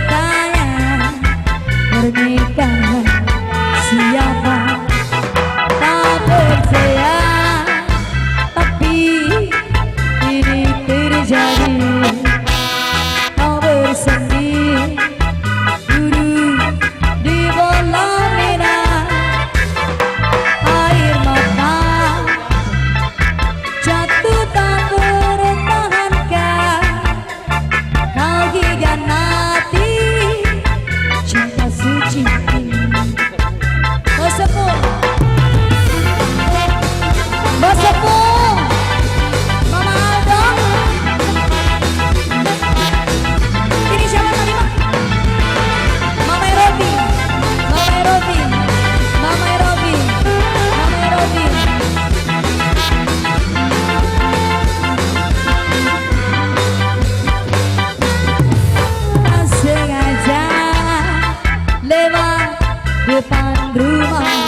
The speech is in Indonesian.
bertanya pernikahan siapa, tak percaya tapi ini terjadi. Kau bersendiri duduk di bola merah, air mata jatuh tak tertahankan. Kau hianati cinta suci ini. Bos Sepuh, Bos Sepuh, Mama Aldo. Ini siapa tadi, Mak? Mama Erobi, Mama Erobi, Mama Erobi, Mama Erobi. Tak sengaja lewat depan rumah,